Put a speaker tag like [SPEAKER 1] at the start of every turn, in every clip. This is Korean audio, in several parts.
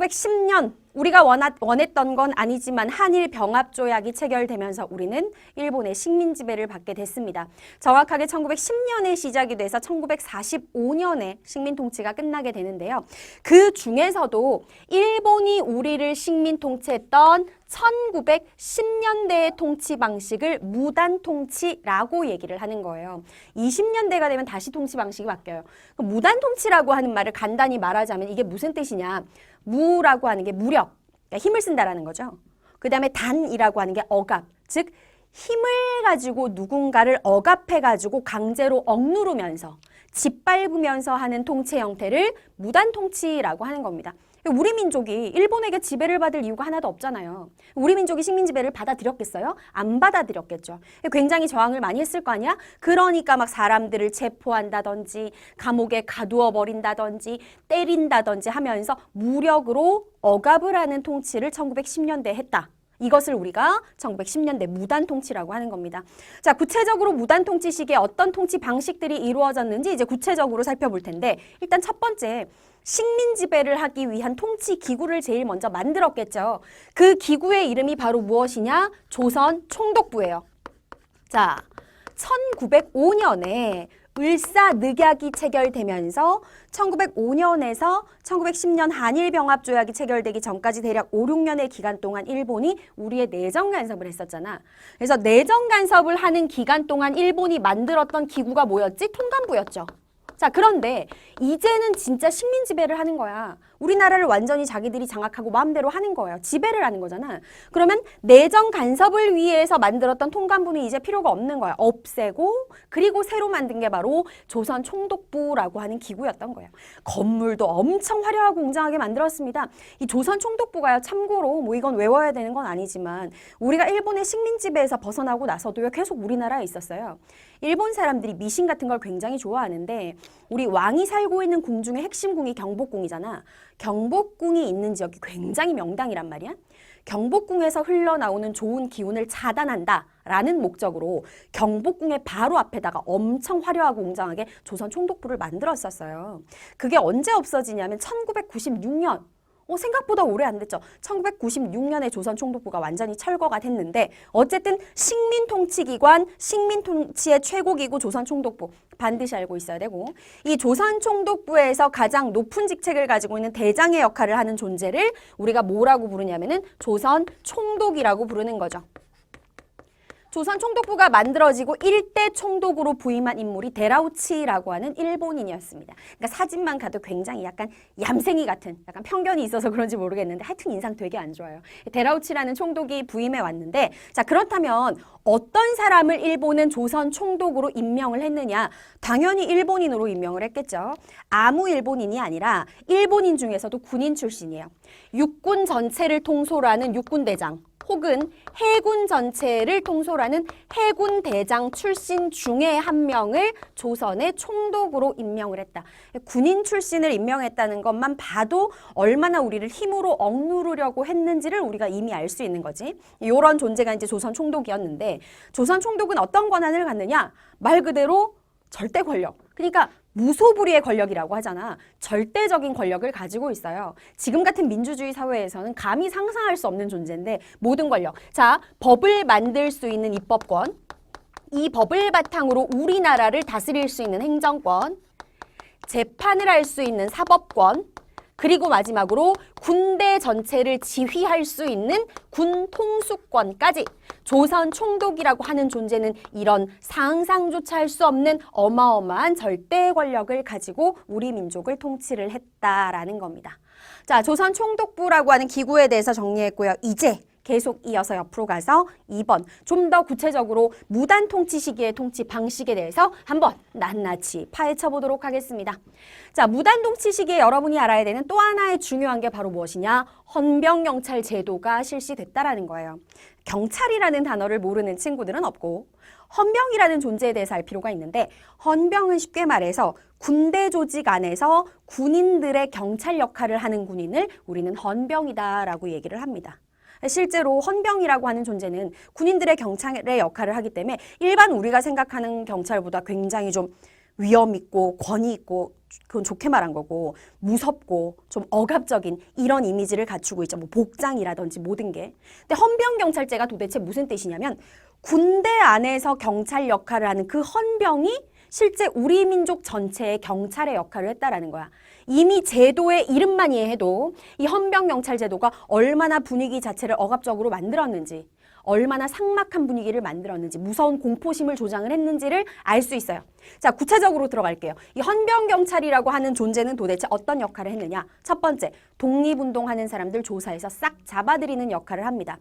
[SPEAKER 1] 1910년 우리가 원했던 건 아니지만 한일 병합 조약이 체결되면서 우리는 일본의 식민 지배를 받게 됐습니다. 정확하게 1910년에 시작이 돼서 1945년에 식민 통치가 끝나게 되는데요. 그 중에서도 일본이 우리를 식민 통치했던 1910년대의 통치 방식을 무단 통치라고 얘기를 하는 거예요. 20년대가 되면 다시 통치 방식이 바뀌어요. 무단 통치라고 하는 말을 간단히 말하자면 이게 무슨 뜻이냐? 무라고 하는 게 무력, 그러니까 힘을 쓴다라는 거죠. 그 다음에 단이라고 하는 게 억압, 즉 힘을 가지고 누군가를 억압해가지고 강제로 억누르면서 짓밟으면서 하는 통치 형태를 무단 통치라고 하는 겁니다. 우리 민족이 일본에게 지배를 받을 이유가 하나도 없잖아요. 우리 민족이 식민 지배를 받아들였겠어요? 안 받아들였겠죠. 굉장히 저항을 많이 했을 거 아니야? 그러니까 막 사람들을 체포한다든지 감옥에 가두어 버린다든지 때린다든지 하면서 무력으로 억압을 하는 통치를 1910년대에 했다. 이것을 우리가 1910년대 무단 통치라고 하는 겁니다. 자, 구체적으로 무단 통치 시기에 어떤 통치 방식들이 이루어졌는지 이제 구체적으로 살펴볼 텐데, 일단 첫 번째, 식민 지배를 하기 위한 통치 기구를 제일 먼저 만들었겠죠. 그 기구의 이름이 바로 무엇이냐? 조선 총독부예요. 자, 1905년에 을사늑약이 체결되면서 1905년에서 1910년 한일병합조약이 체결되기 전까지 대략 5, 6년의 기간 동안 일본이 우리의 내정 간섭을 했었잖아. 그래서 내정 간섭을 하는 기간 동안 일본이 만들었던 기구가 뭐였지? 통감부였죠. 자, 그런데 이제는 진짜 식민 지배를 하는 거야. 우리나라를 완전히 자기들이 장악하고 마음대로 하는 거예요. 지배를 하는 거잖아. 그러면 내정 간섭을 위해서 만들었던 통감부는 이제 필요가 없는 거야. 없애고 그리고 새로 만든 게 바로 조선 총독부라고 하는 기구였던 거예요. 건물도 엄청 화려하고 웅장하게 만들었습니다. 이 조선 총독부가요. 참고로 뭐 이건 외워야 되는 건 아니지만 우리가 일본의 식민 지배에서 벗어나고 나서도요. 계속 우리나라에 있었어요. 일본 사람들이 미신 같은 걸 굉장히 좋아하는데 우리 왕이 살고 있는 궁 중에 핵심 궁이 경복궁이잖아. 경복궁이 있는 지역이 굉장히 명당이란 말이야. 경복궁에서 흘러나오는 좋은 기운을 차단한다라는 목적으로 경복궁의 바로 앞에다가 엄청 화려하고 웅장하게 조선 총독부를 만들었었어요. 그게 언제 없어지냐면 1996년. 생각보다 오래 안 됐죠. 1996년에 조선 총독부가 완전히 철거가 됐는데 어쨌든 식민통치기관, 식민통치의 최고기구 조선 총독부 반드시 알고 있어야 되고 이 조선 총독부에서 가장 높은 직책을 가지고 있는 대장의 역할을 하는 존재를 우리가 뭐라고 부르냐면은 조선 총독이라고 부르는 거죠. 조선 총독부가 만들어지고 일대 총독으로 부임한 인물이 데라우치라고 하는 일본인이었습니다. 그러니까 사진만 가도 굉장히 약간 얌생이 같은 약간 편견이 있어서 그런지 모르겠는데 하여튼 인상 되게 안 좋아요. 데라우치라는 총독이 부임해 왔는데 자 그렇다면 어떤 사람을 일본은 조선 총독으로 임명을 했느냐? 당연히 일본인으로 임명을 했겠죠. 아무 일본인이 아니라 일본인 중에서도 군인 출신이에요. 육군 전체를 통솔하는 육군대장 혹은 해군 전체를 통솔하는 해군대장 출신 중에 한 명을 조선의 총독으로 임명을 했다. 군인 출신을 임명했다는 것만 봐도 얼마나 우리를 힘으로 억누르려고 했는지를 우리가 이미 알 수 있는 거지. 이런 존재가 이제 조선 총독이었는데 조선 총독은 어떤 권한을 갖느냐? 말 그대로 절대 권력. 그러니까 무소불위의 권력이라고 하잖아. 절대적인 권력을 가지고 있어요. 지금 같은 민주주의 사회에서는 감히 상상할 수 없는 존재인데 모든 권력. 자, 법을 만들 수 있는 입법권, 이 법을 바탕으로 우리나라를 다스릴 수 있는 행정권, 재판을 할 수 있는 사법권, 그리고 마지막으로 군대 전체를 지휘할 수 있는 군 통수권까지 조선 총독이라고 하는 존재는 이런 상상조차 할 수 없는 어마어마한 절대 권력을 가지고 우리 민족을 통치를 했다라는 겁니다. 자, 조선 총독부라고 하는 기구에 대해서 정리했고요. 이제 계속 이어서 옆으로 가서 2번 좀 더 구체적으로 무단 통치 시기의 통치 방식에 대해서 한번 낱낱이 파헤쳐 보도록 하겠습니다. 자, 무단 통치 시기에 여러분이 알아야 되는 또 하나의 중요한 게 바로 무엇이냐? 헌병경찰 제도가 실시됐다라는 거예요. 경찰이라는 단어를 모르는 친구들은 없고 헌병이라는 존재에 대해서 알 필요가 있는데 헌병은 쉽게 말해서 군대 조직 안에서 군인들의 경찰 역할을 하는 군인을 우리는 헌병이다라고 얘기를 합니다. 실제로 헌병이라고 하는 존재는 군인들의 경찰의 역할을 하기 때문에 일반 우리가 생각하는 경찰보다 굉장히 좀 위험 있고 권위 있고 그건 좋게 말한 거고 무섭고 좀 억압적인 이런 이미지를 갖추고 있죠. 뭐 복장이라든지 모든 게. 근데 헌병경찰제가 도대체 무슨 뜻이냐면 군대 안에서 경찰 역할을 하는 그 헌병이 실제 우리 민족 전체의 경찰의 역할을 했다라는 거야. 이미 제도의 이름만 이해해도 이 헌병경찰제도가 얼마나 분위기 자체를 억압적으로 만들었는지, 얼마나 삭막한 분위기를 만들었는지, 무서운 공포심을 조장을 했는지를 알 수 있어요. 자, 구체적으로 들어갈게요. 이 헌병경찰이라고 하는 존재는 도대체 어떤 역할을 했느냐? 첫 번째, 독립운동하는 사람들 조사해서 싹 잡아들이는 역할을 합니다.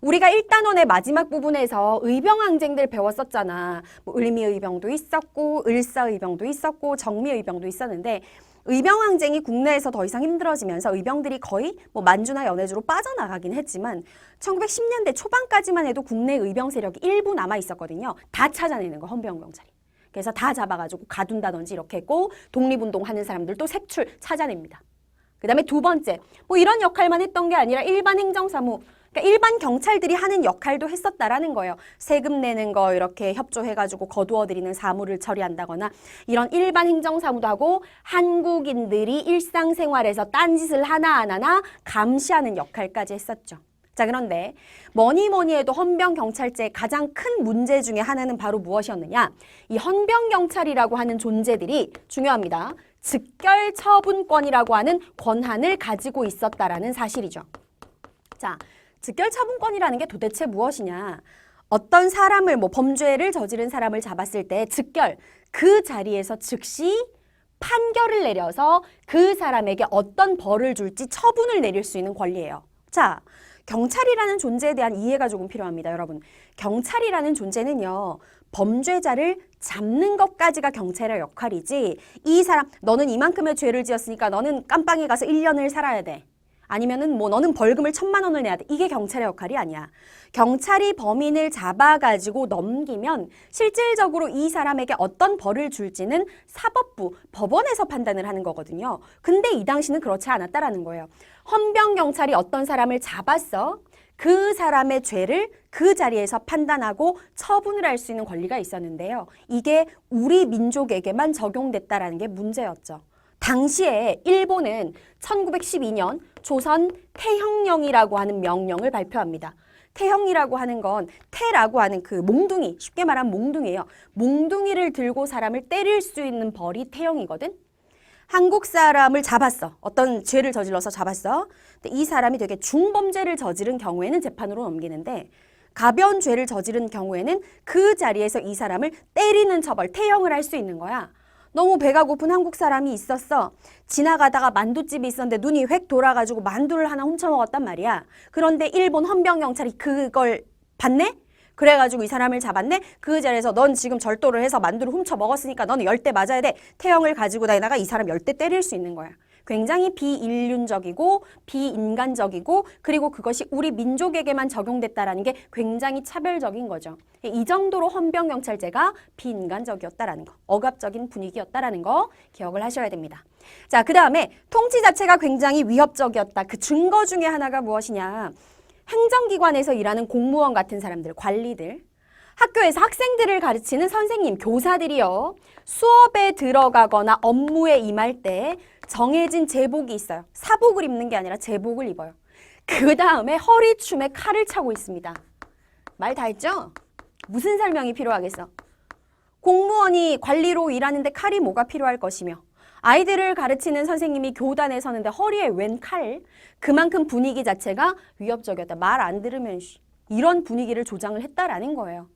[SPEAKER 1] 우리가 1단원의 마지막 부분에서 의병항쟁들 배웠었잖아. 뭐 을미의병도 있었고 을사의병도 있었고 정미의병도 있었는데 의병항쟁이 국내에서 더 이상 힘들어지면서 의병들이 거의 뭐 만주나 연해주로 빠져나가긴 했지만 1910년대 초반까지만 해도 국내 의병 세력이 일부 남아 있었거든요. 다 찾아내는 거 헌병경찰이. 그래서 다 잡아가지고 가둔다든지 이렇게 했고 독립운동하는 사람들도 색출 찾아냅니다. 그 다음에 두 번째, 뭐 이런 역할만 했던 게 아니라 일반 행정사무, 그러니까 일반 경찰들이 하는 역할도 했었다라는 거예요. 세금 내는 거 이렇게 협조해가지고 거두어들이는 사무를 처리한다거나 이런 일반 행정사무도 하고 한국인들이 일상생활에서 딴짓을 하나하나 감시하는 역할까지 했었죠. 자, 그런데 뭐니 해도 헌병경찰제의 가장 큰 문제 중에 하나는 바로 무엇이었느냐? 이 헌병경찰이라고 하는 존재들이 중요합니다. 즉결처분권이라고 하는 권한을 가지고 있었다라는 사실이죠. 자, 즉결처분권이라는 게 도대체 무엇이냐? 어떤 사람을 뭐 범죄를 저지른 사람을 잡았을 때 즉결, 그 자리에서 즉시 판결을 내려서 그 사람에게 어떤 벌을 줄지 처분을 내릴 수 있는 권리예요. 자, 경찰이라는 존재에 대한 이해가 조금 필요합니다, 여러분. 경찰이라는 존재는요, 범죄자를 잡는 것까지가 경찰의 역할이지 이 사람, 너는 이만큼의 죄를 지었으니까 너는 깜빵에 가서 1년을 살아야 돼. 아니면은 뭐 너는 벌금을 1,000만 원을 내야 돼. 이게 경찰의 역할이 아니야. 경찰이 범인을 잡아가지고 넘기면 실질적으로 이 사람에게 어떤 벌을 줄지는 사법부, 법원에서 판단을 하는 거거든요. 근데 이 당시는 그렇지 않았다라는 거예요. 헌병경찰이 어떤 사람을 잡았어. 그 사람의 죄를 그 자리에서 판단하고 처분을 할 수 있는 권리가 있었는데요. 이게 우리 민족에게만 적용됐다라는 게 문제였죠. 당시에 일본은 1912년 조선 태형령이라고 하는 명령을 발표합니다. 태형이라고 하는 건 태라고 하는 그 몽둥이, 쉽게 말하면 몽둥이에요. 몽둥이를 들고 사람을 때릴 수 있는 벌이 태형이거든. 한국 사람을 잡았어. 어떤 죄를 저질러서 잡았어. 근데 이 사람이 되게 중범죄를 저지른 경우에는 재판으로 넘기는데 가벼운 죄를 저지른 경우에는 그 자리에서 이 사람을 때리는 처벌, 태형을 할 수 있는 거야. 너무 배가 고픈 한국 사람이 있었어. 지나가다가 만두집이 있었는데 눈이 획 돌아가지고 만두를 하나 훔쳐먹었단 말이야. 그런데 일본 헌병경찰이 그걸 봤네? 그래가지고 이 사람을 잡았네? 그 자리에서 넌 지금 절도를 해서 만두를 훔쳐먹었으니까 너는 10대 맞아야 돼. 태형을 가지고 다니다가 이 사람 10대 때릴 수 있는 거야. 굉장히 비인륜적이고 비인간적이고 그리고 그것이 우리 민족에게만 적용됐다라는 게 굉장히 차별적인 거죠. 이 정도로 헌병경찰제가 비인간적이었다라는 거, 억압적인 분위기였다라는 거 기억을 하셔야 됩니다. 자, 그 다음에 통치 자체가 굉장히 위협적이었다. 그 증거 중에 하나가 무엇이냐. 행정기관에서 일하는 공무원 같은 사람들, 관리들, 학교에서 학생들을 가르치는 선생님, 교사들이요. 수업에 들어가거나 업무에 임할 때 정해진 제복이 있어요. 사복을 입는 게 아니라 제복을 입어요. 그 다음에 허리춤에 칼을 차고 있습니다. 말 다 했죠? 무슨 설명이 필요하겠어? 공무원이 관리로 일하는데 칼이 뭐가 필요할 것이며 아이들을 가르치는 선생님이 교단에 서는데 허리에 웬 칼? 그만큼 분위기 자체가 위협적이었다. 말 안 들으면 이런 분위기를 조장을 했다라는 거예요.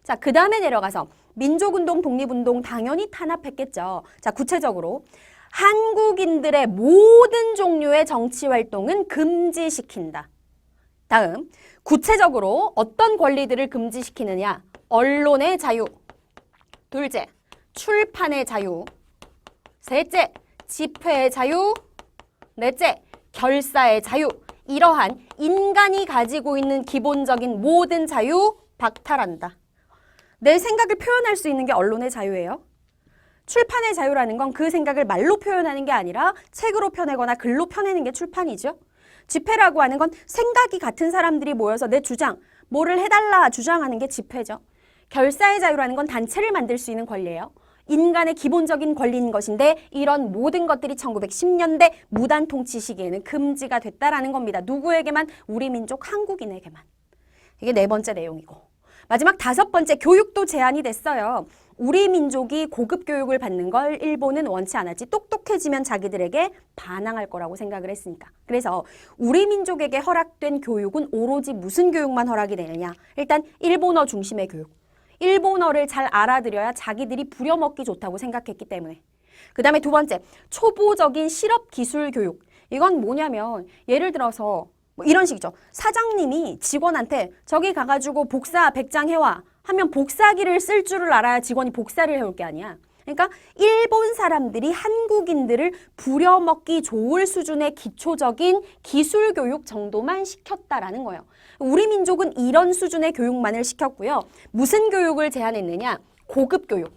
[SPEAKER 1] 자, 그 다음에 내려가서 민족운동, 독립운동 당연히 탄압했겠죠. 자, 구체적으로 한국인들의 모든 종류의 정치활동은 금지시킨다. 다음, 구체적으로 어떤 권리들을 금지시키느냐. 언론의 자유. 둘째, 출판의 자유. 셋째, 집회의 자유. 넷째, 결사의 자유. 이러한 인간이 가지고 있는 기본적인 모든 자유 박탈한다. 내 생각을 표현할 수 있는 게 언론의 자유예요. 출판의 자유라는 건 그 생각을 말로 표현하는 게 아니라 책으로 펴내거나 글로 펴내는 게 출판이죠. 집회라고 하는 건 생각이 같은 사람들이 모여서 내 주장, 뭐를 해달라 주장하는 게 집회죠. 결사의 자유라는 건 단체를 만들 수 있는 권리예요. 인간의 기본적인 권리인 것인데 이런 모든 것들이 1910년대 무단 통치 시기에는 금지가 됐다라는 겁니다. 누구에게만? 우리 민족 한국인에게만. 이게 네 번째 내용이고. 마지막 다섯 번째, 교육도 제한이 됐어요. 우리 민족이 고급 교육을 받는 걸 일본은 원치 않았지. 똑똑해지면 자기들에게 반항할 거라고 생각을 했으니까. 그래서 우리 민족에게 허락된 교육은 오로지 무슨 교육만 허락이 되느냐. 일단 일본어 중심의 교육. 일본어를 잘 알아들여야 자기들이 부려먹기 좋다고 생각했기 때문에. 그 다음에 두 번째, 초보적인 실업 기술 교육. 이건 뭐냐면 예를 들어서 뭐 이런 식이죠. 사장님이 직원한테 저기 가가지고 복사 100장 해와 하면 복사기를 쓸 줄을 알아야 직원이 복사를 해올 게 아니야. 그러니까 일본 사람들이 한국인들을 부려먹기 좋을 수준의 기초적인 기술 교육 정도만 시켰다라는 거예요. 우리 민족은 이런 수준의 교육만을 시켰고요. 무슨 교육을 제한했느냐? 고급 교육.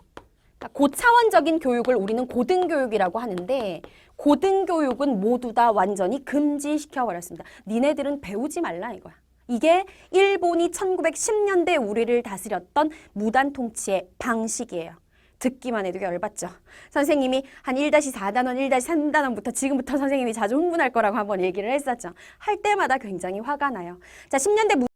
[SPEAKER 1] 그러니까 고차원적인 교육을 우리는 고등교육이라고 하는데 고등교육은 모두 다 완전히 금지시켜버렸습니다. 니네들은 배우지 말라 이거야. 이게 일본이 1910년대 우리를 다스렸던 무단 통치의 방식이에요. 듣기만 해도 열받죠. 선생님이 한 1-4단원, 1-3단원부터 지금부터 선생님이 자주 흥분할 거라고 한번 얘기를 했었죠. 할 때마다 굉장히 화가 나요. 자, 10년대